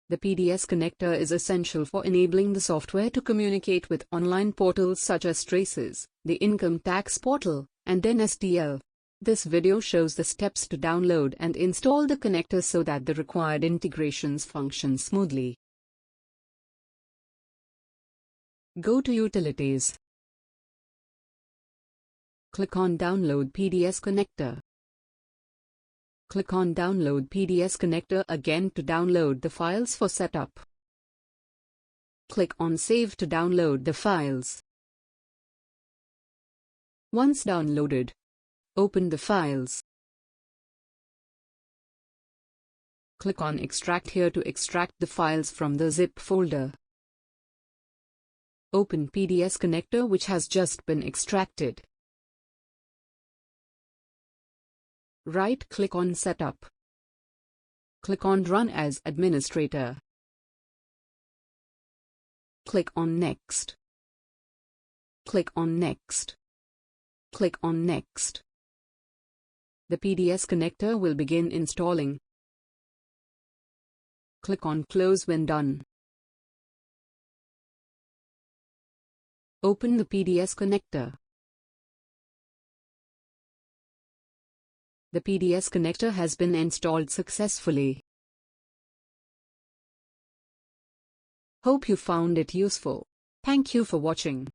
The PDS connector is essential for enabling the software to communicate with online portals such as Traces, the Income Tax Portal, and NSTL. This video shows the steps to download and install the connector so that the required integrations function smoothly. Go to Utilities. Click on Download PDS Connector. Click on Download PDS Connector again to download the files for setup. Click on Save to download the files. Once downloaded, open the files. Click on Extract here to extract the files from the zip folder. Open PDS Connector which has just been extracted. Right-click on Setup. Click on Run as Administrator. Click on Next. Click on Next. Click on Next. The PDS connector will begin installing. Click on Close when done. Open the PDS connector. The PDS connector has been installed successfully. Hope you found it useful. Thank you for watching.